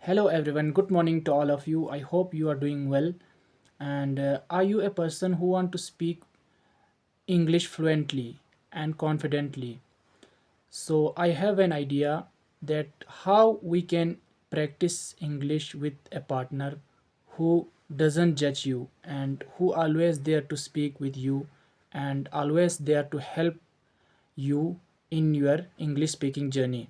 Hello everyone, good morning to all of you. I hope you are doing well. And are you a person who want to speak English fluently and confidently? So I have an idea that how we can practice English with a partner who doesn't judge you and who always there to speak with you and always there to help you in your English speaking journey.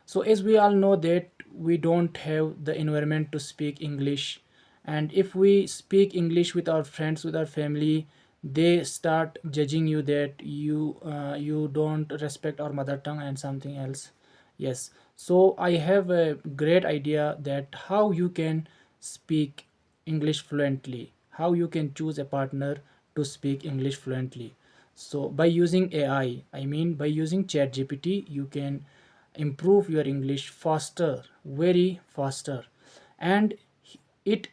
So as we all know that we don't have the environment to speak English, and if we speak English with our friends, with our family, they start judging you that you don't respect our mother tongue and something else. Yes. So I have a great idea that how you can speak English fluently, how you can choose a partner to speak English fluently. So by using AI, I mean by using ChatGPT, you can improve your English faster, very faster, and it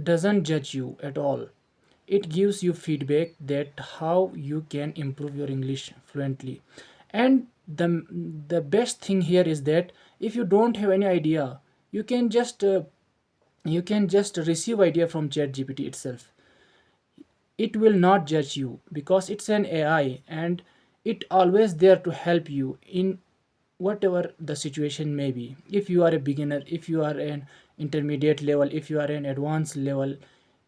doesn't judge you at all. It gives you feedback that how you can improve your English fluently. And the best thing here is that if you don't have any idea, you can just uh, you can just receive idea from ChatGPT itself. It will not judge you because it's an AI and it always there to help you in whatever the situation may be. If you are a beginner, if you are an intermediate level, if you are an advanced level,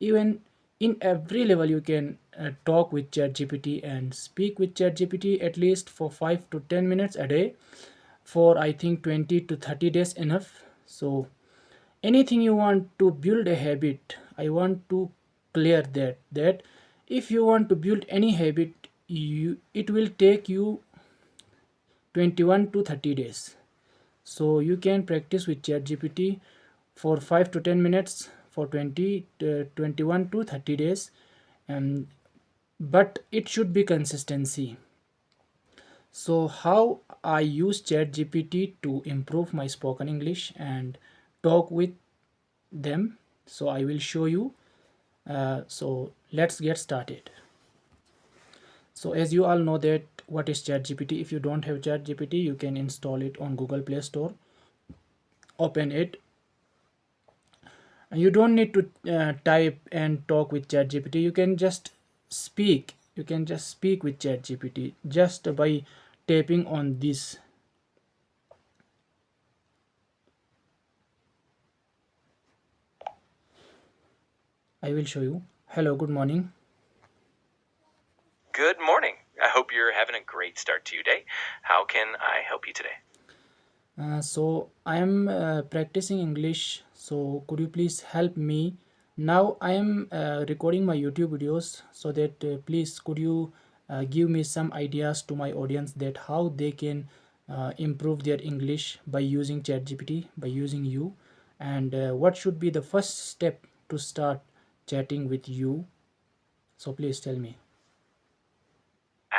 even in every level you can talk with ChatGPT and speak with ChatGPT at least for 5 to 10 minutes a day for I think 20 to 30 days enough. So anything you want to build a habit, I want to clear that if you want to build any habit, you it will take you 21 to 30 days. So you can practice with ChatGPT for 5 to 10 minutes for 21 to 30 days, and but it should be consistency. So how I use ChatGPT to improve my spoken English and talk with them. So I will show you. So let's get started. So as you all know that what is ChatGPT. If you don't have ChatGPT, you can install it on Google Play Store. Open it. And you don't need to type and talk with ChatGPT. You can just speak. You can just speak with ChatGPT just by tapping on this. I will show you. Hello, good morning. Good morning. I hope you're having a great start to your day. How can I help you today? So I am practicing English. So could you please help me? Now I am recording my YouTube videos. So that please could you give me some ideas to my audience that how they can improve their English by using ChatGPT, by using you, and what should be the first step to start chatting with you? So please tell me.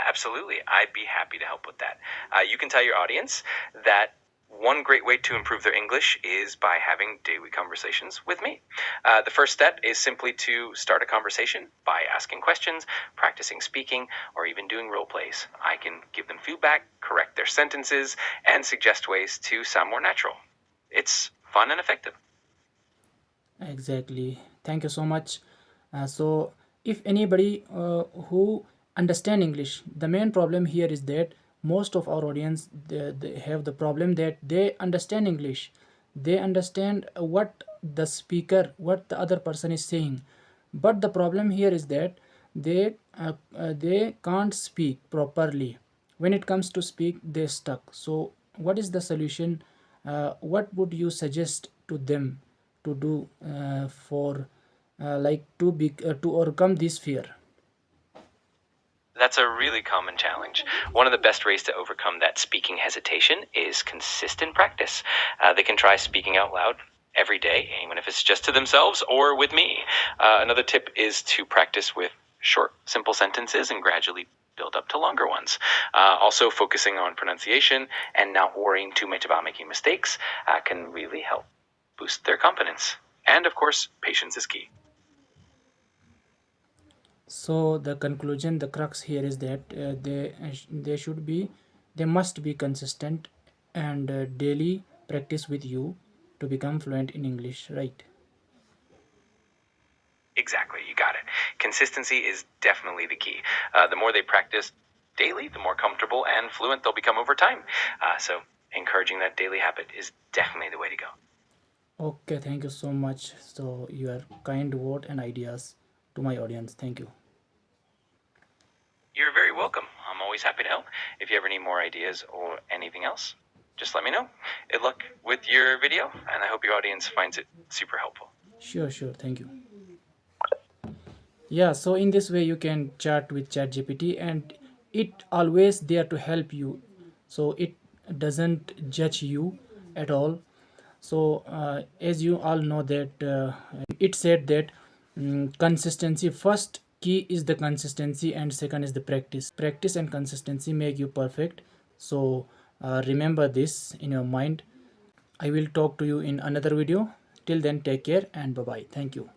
Absolutely. I'd be happy to help with that. You can tell your audience that one great way to improve their English is by having daily conversations with me. The first step is simply to start a conversation by asking questions, practicing speaking, or even doing role plays. I can give them feedback, correct their sentences, and suggest ways to sound more natural. It's fun and effective. Exactly. Thank you so much. So, if anybody who understand English, the main problem here is that most of our audience they have the problem that they understand English, they understand what the speaker, what the other person is saying, but the problem here is that they can't speak properly. When it comes to speak, they stuck. So, what is the solution? What would you suggest to them to do for like to overcome this fear? That's a really common challenge. One of the best ways to overcome that speaking hesitation is consistent practice. They can try speaking out loud every day, even if it's just to themselves or with me. Another tip is to practice with short, simple sentences and gradually build up to longer ones. Also, focusing on pronunciation and not worrying too much about making mistakes can really help boost their confidence. And of course, patience is key. So the conclusion, the crux here is that they should be, they must be consistent and daily practice with you. to become fluent in English, right? Exactly, you got it. Consistency is definitely the key. The more they practice daily, the more comfortable and fluent they'll become over time. So, encouraging that daily habit is definitely the way to go. Okay, thank you so much. So, your kind word and ideas to my audience. Thank you. You're very welcome. I'm always happy to help. If you ever need more ideas or anything else, just let me know. Good luck with your video, and I hope your audience finds it super helpful. Sure, sure. Thank you. Yeah, so in this way you can chat with ChatGPT and it always there to help you. So it doesn't judge you at all. So as you all know that it said that consistency first key is the consistency and second is the practice and consistency make you perfect. So remember this in your mind. I will talk to you in another video. Till then, take care and bye bye. Thank you.